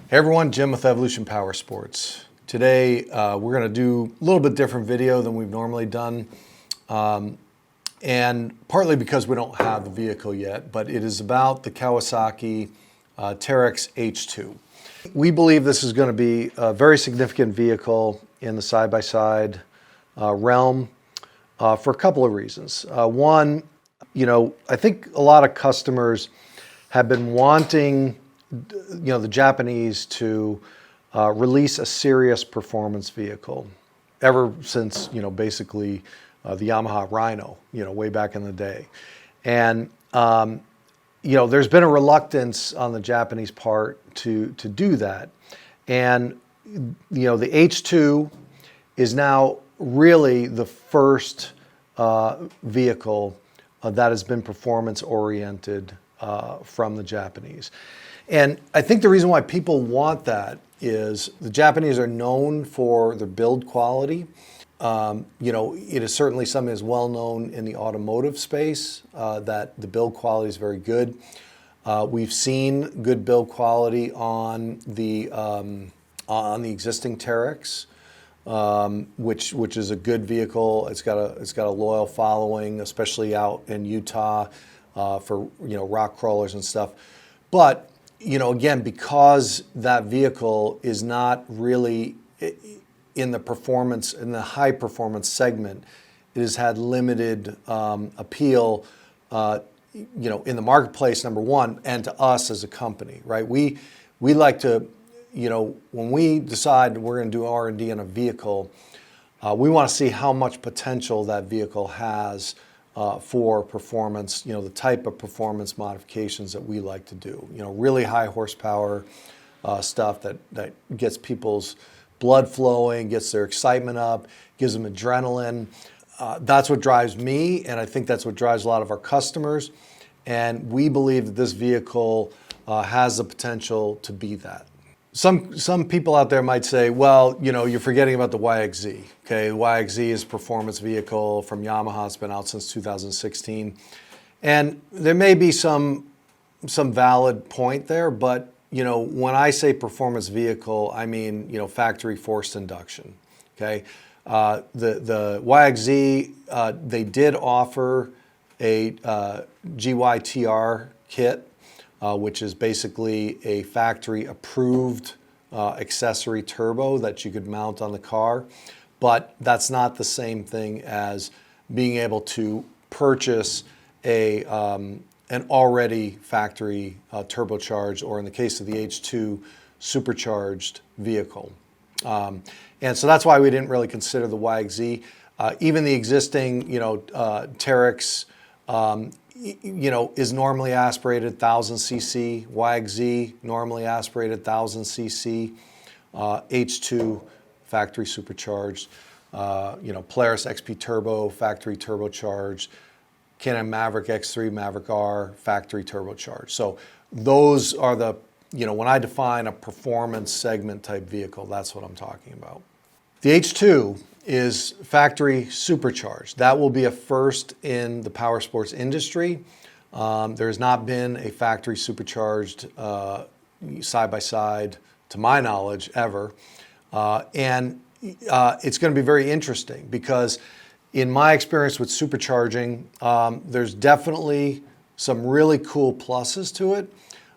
Hey everyone, Jim with Evolution Power Sports. Today we're going to do a little bit different video than we've normally done, and partly because we don't have the vehicle yet, but it is about the Kawasaki Teryx H2. We believe this is going to be a very significant vehicle in the side-by-side realm for a couple of reasons. One, I think a lot of customers have been wanting the Japanese to release a serious performance vehicle ever since, basically the Yamaha Rhino, way back in the day. And, there's been a reluctance on the Japanese part to do that. And, the H2 is now really the first vehicle that has been performance oriented from the Japanese. And I think the reason why people want that is the Japanese are known for their build quality. It is certainly something that's well known in the automotive space, that the build quality is very good. We've seen good build quality on the existing Teryx, which is a good vehicle. It's got a loyal following, especially out in Utah for rock crawlers and stuff. But again, because that vehicle is not really in the high performance segment, it has had limited appeal, in the marketplace, number one, and to us as a company, right? We like to, when we decide we're going to do R&D on a vehicle, we want to see how much potential that vehicle has for performance, the type of performance modifications that we like to do. Really high horsepower stuff that gets people's blood flowing, gets their excitement up, gives them adrenaline. That's what drives me, and I think that's what drives a lot of our customers. And we believe that this vehicle has the potential to be that. Some people out there might say, well, you're forgetting about the YXZ. Okay, the YXZ is a performance vehicle from Yamaha. It's been out since 2016. And there may be some valid point there, but when I say performance vehicle, I mean, factory forced induction. Okay, the YXZ, they did offer a GYTR kit, which is basically a factory approved accessory turbo that you could mount on the car. But that's not the same thing as being able to purchase an already factory turbocharged, or in the case of the H2, supercharged vehicle. And so that's why we didn't really consider the YXZ. Even the existing, Teryx, is normally aspirated 1000 cc. YXZ normally aspirated 1000 cc. H2 factory supercharged. Polaris XP Turbo factory turbocharged. Can-Am Maverick X3, Maverick R factory turbocharged. So those are the, when I define a performance segment type vehicle, that's what I'm talking about. The H2 is factory supercharged. That will be a first in the power sports industry. There has not been a factory supercharged side-by-side, to my knowledge, ever. And it's going to be very interesting because in my experience with supercharging, there's definitely some really cool pluses to it,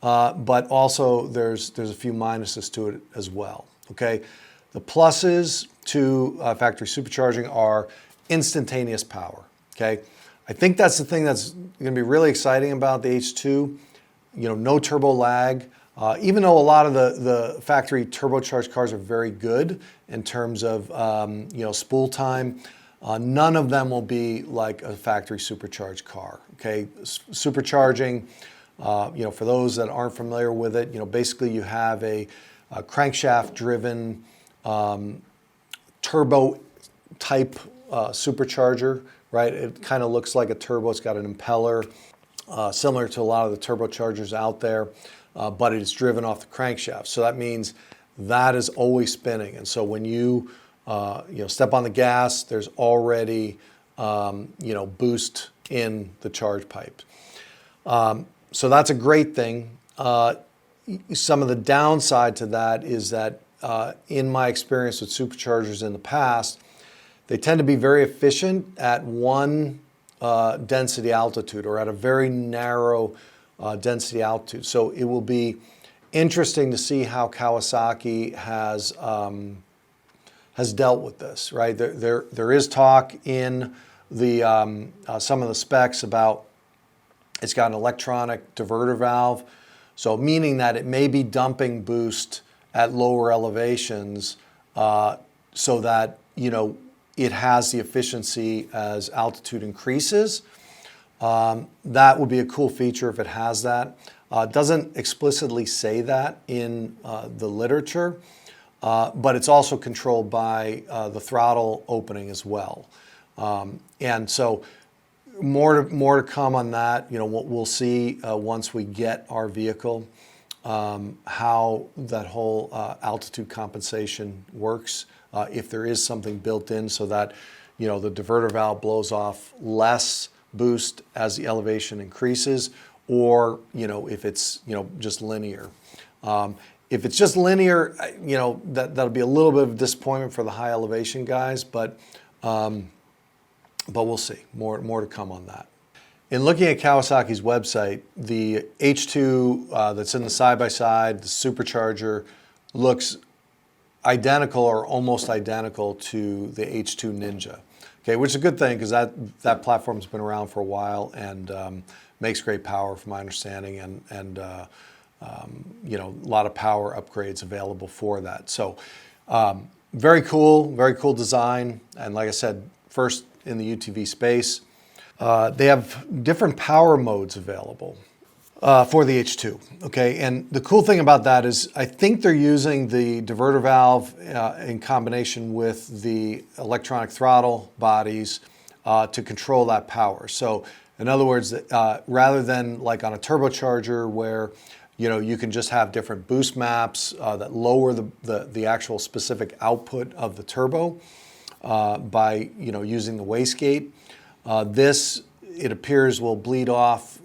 but also there's a few minuses to it as well. Okay, the pluses to factory supercharging are instantaneous power. Okay, I think that's the thing that's going to be really exciting about the H2. No turbo lag. Even though a lot of the factory turbocharged cars are very good in terms of spool time, none of them will be like a factory supercharged car. Okay, supercharging, for those that aren't familiar with it, basically you have a crankshaft driven turbo type supercharger, right? It kind of looks like a turbo. It's got an impeller similar to a lot of the turbochargers out there, but it is driven off the crankshaft. So that means that is always spinning. And so when you step on the gas, there's already boost in the charge pipe. So that's a great thing. some of the downside to that is that in my experience with superchargers in the past, they tend to be very efficient at one density altitude or at a very narrow density altitude. So it will be interesting to see how Kawasaki has dealt with this, right? There is talk in the some of the specs about it's got an electronic diverter valve, so meaning that it may be dumping boost at lower elevations so that, you know, it has the efficiency as altitude increases. That would be a cool feature if it has that. It doesn't explicitly say that in the literature, but it's also controlled by the throttle opening as well. And so more to come on that. You know, we'll see once we get our vehicle how that whole altitude compensation works. If there is something built in so that, you know, the diverter valve blows off less boost as the elevation increases, or, you know, if it's, you know, just linear. If it's just linear, you know, that'll be a little bit of a disappointment for the high elevation guys, but we'll see. More to come on that. In looking at Kawasaki's website, the H2 that's in the side-by-side, the supercharger, looks identical or almost identical to the H2 Ninja. Okay, which is a good thing because that platform's been around for a while and makes great power, from my understanding, and you know, a lot of power upgrades available for that. So very cool design, and like I said, first in the UTV space. They have different power modes available for the H2, okay? And the cool thing about that is I think they're using the diverter valve in combination with the electronic throttle bodies to control that power. So in other words, rather than like on a turbocharger where, you know, you can just have different boost maps that lower the actual specific output of the turbo by, you know, using the wastegate, this, it appears, will bleed off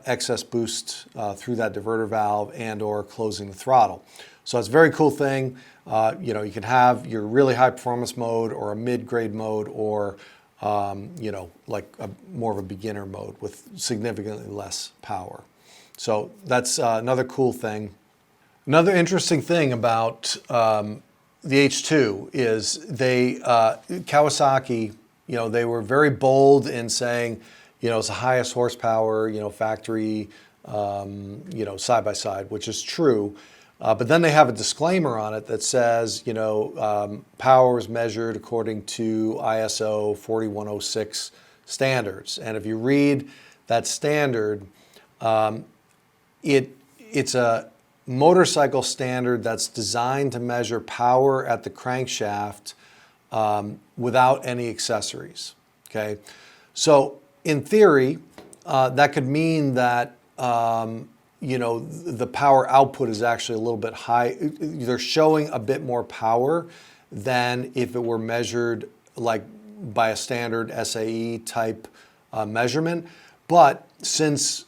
excess boost through that diverter valve and or closing the throttle. So it's a very cool thing. You know, you can have your really high performance mode or a mid-grade mode or, you know, like more of a beginner mode with significantly less power. So that's another cool thing. Another interesting thing about the H2 is Kawasaki, you know, they were very bold in saying, you know, it's the highest horsepower, you know, factory, you know, side-by-side, which is true. But then they have a disclaimer on it that says, you know, power is measured according to ISO 4106 standards. And if you read that standard, it's a motorcycle standard that's designed to measure power at the crankshaft without any accessories, okay? So in theory, that could mean that, you know, the power output is actually a little bit high. They're showing a bit more power than if it were measured like by a standard SAE type measurement. But since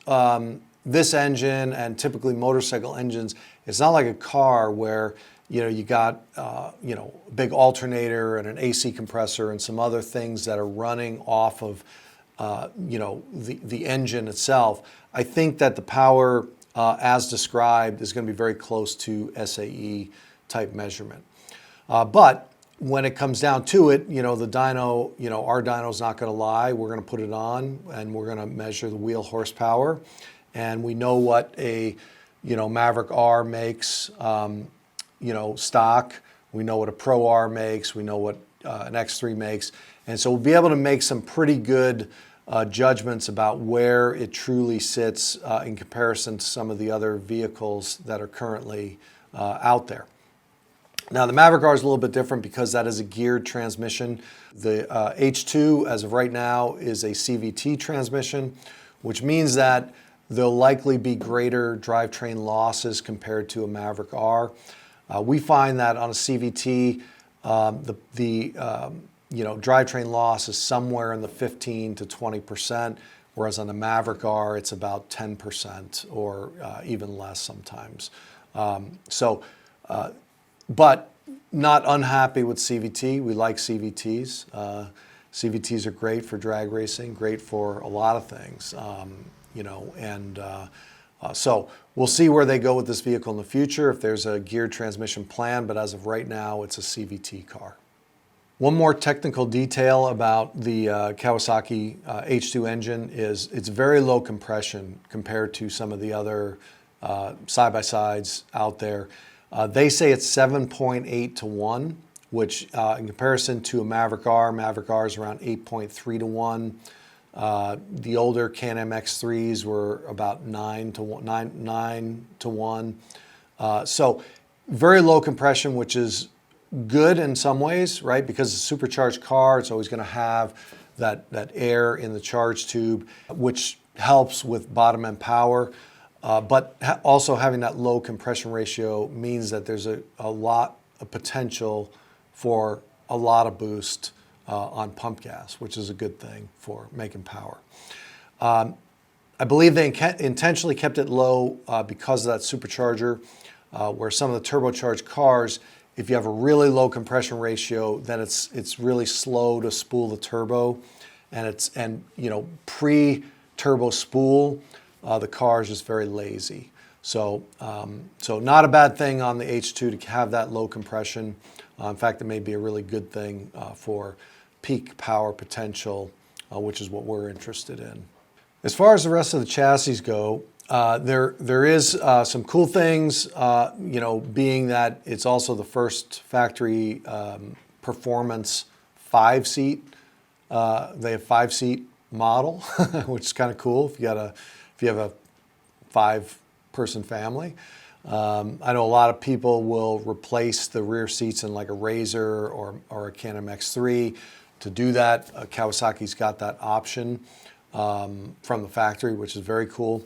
this engine and typically motorcycle engines, it's not like a car where, you know, you got, you know, a big alternator and an AC compressor and some other things that are running off of, you know, the engine itself. I think that the power, as described, is going to be very close to SAE type measurement. But when it comes down to it, you know, the dyno, you know, our dyno's not going to lie. We're going to put it on and we're going to measure the wheel horsepower. And we know what a, you know, Maverick R makes, you know, stock. We know what a Pro R makes. We know what an X3 makes. And so we'll be able to make some pretty good judgments about where it truly sits in comparison to some of the other vehicles that are currently out there. Now the Maverick R is a little bit different because that is a geared transmission. The H2, as of right now, is a CVT transmission, which means that there'll likely be greater drivetrain losses compared to a Maverick R. We find that on a CVT, you know, drivetrain loss is somewhere in the 15 to 20%, whereas on the Maverick R, it's about 10% or even less sometimes. But not unhappy with CVT. We like CVTs. CVTs are great for drag racing, great for a lot of things, so we'll see where they go with this vehicle in the future, if there's a geared transmission plan, but as of right now, it's a CVT car. One more technical detail about the Kawasaki H2 engine is it's very low compression compared to some of the other side-by-sides out there. They say it's 7.8 to 1, which in comparison to a Maverick R is around 8.3 to 1. The older Can-Am X3s were about 9 to 1. So very low compression, which is good in some ways, right? Because it's a supercharged car, it's always going to have that air in the charge tube, which helps with bottom end power. But also having that low compression ratio means that there's a lot of potential for a lot of boost on pump gas, which is a good thing for making power. I believe they intentionally kept it low because of that supercharger, where some of the turbocharged cars, if you have a really low compression ratio, then it's really slow to spool the turbo, and pre-turbo spool, the car is just very lazy. So not a bad thing on the H2 to have that low compression. In fact, it may be a really good thing for peak power potential, which is what we're interested in. As far as the rest of the chassis go, there is some cool things, being that it's also the first factory performance 5-seat. They have 5-seat model, which is kind of cool if you have a 5-person family. I know a lot of people will replace the rear seats in like a Razor or a Can-Am X3. To do that, Kawasaki's got that option from the factory, which is very cool.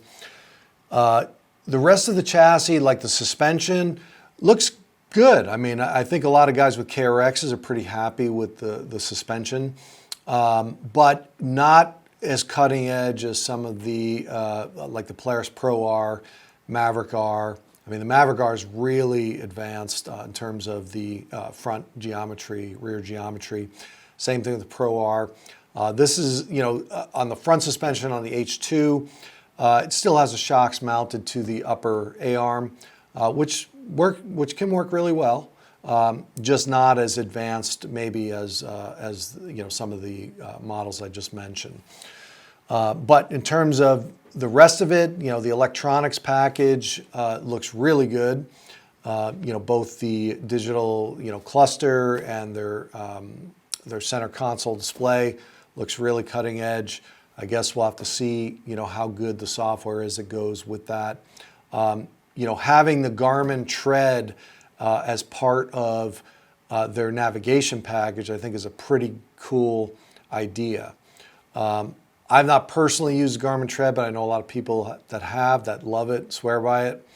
The rest of the chassis, like the suspension, looks good. I mean, I think a lot of guys with KRXs are pretty happy with the suspension, but not as cutting edge as some of the, like the Polaris Pro R, Maverick R. I mean, the Maverick R is really advanced in terms of the front geometry, rear geometry. Same thing with the Pro R. This is, on the front suspension on the H2, it still has the shocks mounted to the upper A-arm, which can work really well, just not as advanced maybe as some of the models I just mentioned. But in terms of the rest of it, the electronics package looks really good. Both the digital cluster and their center console display looks really cutting edge. I guess we'll have to see, how good the software is that goes with that. Having the Garmin Tread as part of their navigation package, I think is a pretty cool idea. I've not personally used Garmin Tread, but I know a lot of people that love it, swear by it.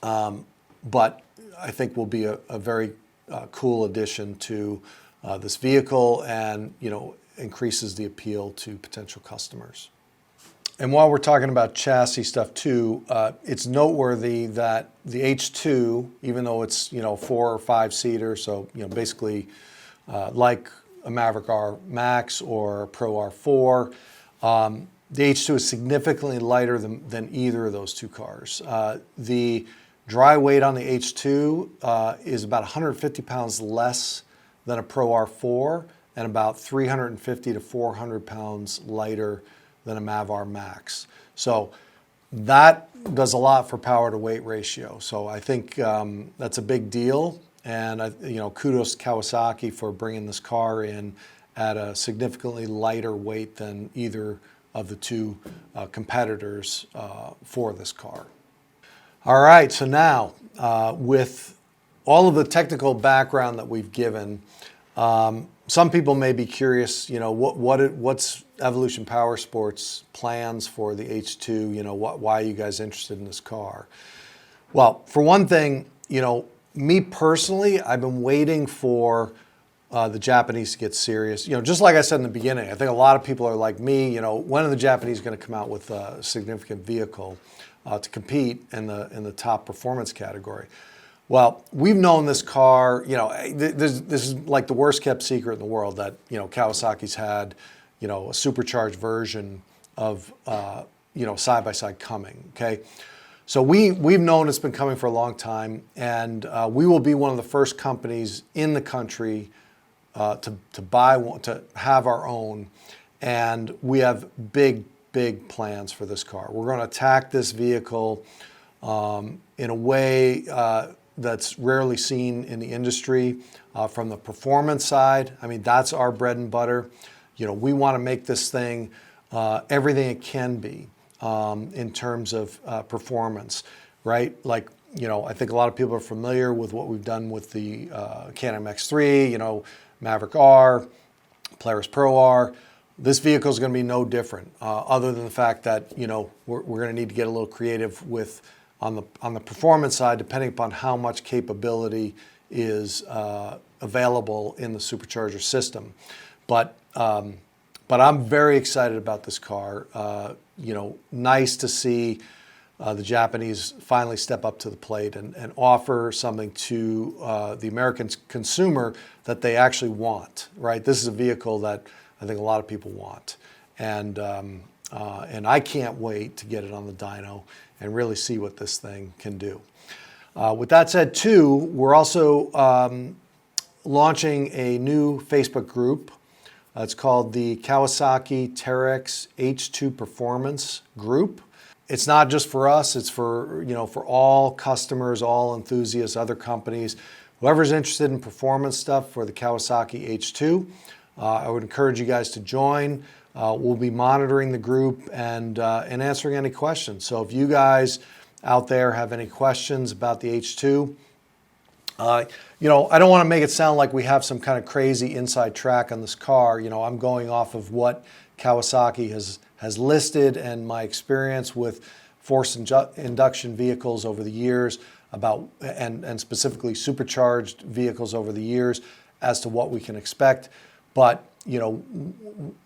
But I think will be a very cool addition to this vehicle, and increases the appeal to potential customers. And while we're talking about chassis stuff too, it's noteworthy that the H2, even though it's 4 or 5-seater, so basically like a Maverick R Max or a Pro R4, the H2 is significantly lighter than either of those two cars. The dry weight on the H2 is about 150 pounds less than a Pro R4, and about 350 to 400 pounds lighter than a Mav R Max. So that does a lot for power to weight ratio. So I think that's a big deal, and kudos to Kawasaki for bringing this car in at a significantly lighter weight than either of the two competitors for this car. All right, so now with all of the technical background that we've given, some people may be curious, what's Evolution POWERSPORTS plans for the H2? Why are you guys interested in this car? Well, for one thing, me personally, I've been waiting for the Japanese to get serious. You know, just like I said in the beginning, I think a lot of people are like me, you know, when are the Japanese going to come out with a significant vehicle to compete in the top performance category? Well, we've known this car, you know, this is like the worst kept secret in the world that, you know, Kawasaki's had, you know, a supercharged version of, you know, side-by-side coming, okay? So we've known it's been coming for a long time, and we will be one of the first companies in the country to buy one, to have our own, and we have big plans for this car. We're going to attack this vehicle in a way that's rarely seen in the industry. From the performance side, I mean, that's our bread and butter. You know, we want to make this thing everything it can be in terms of performance, right? Like, you know, I think a lot of people are familiar with what we've done with the Can-Am X3, you know, Maverick R, Polaris Pro R. This vehicle is going to be no different, other than the fact that, you know, we're going to need to get a little creative with on the performance side, depending upon how much capability is available in the supercharger system. But I'm very excited about this car. You know, nice to see the Japanese finally step up to the plate and offer something to the American consumer that they actually want, right? This is a vehicle that I think a lot of people want. And I can't wait to get it on the dyno and really see what this thing can do. With that said, too, we're also launching a new Facebook group. It's called the Kawasaki Teryx H2 Performance Group. It's not just for us, it's for, you know, for all customers, all enthusiasts, other companies, whoever's interested in performance stuff for the Kawasaki H2. I would encourage you guys to join. We'll be monitoring the group and answering any questions. So if you guys out there have any questions about the H2, you know, I don't want to make it sound like we have some kind of crazy inside track on this car. You know, I'm going off of what Kawasaki has listed and my experience with forced induction vehicles over the years about, and specifically supercharged vehicles over the years as to what we can expect. But, you know,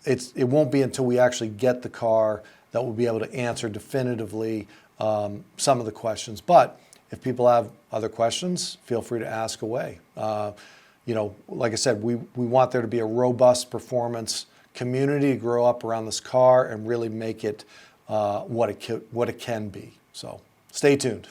it won't be until we actually get the car that we'll be able to answer definitively some of the questions. But if people have other questions, feel free to ask away. You know, like I said, we want there to be a robust performance community to grow up around this car and really make it what it can be. So stay tuned.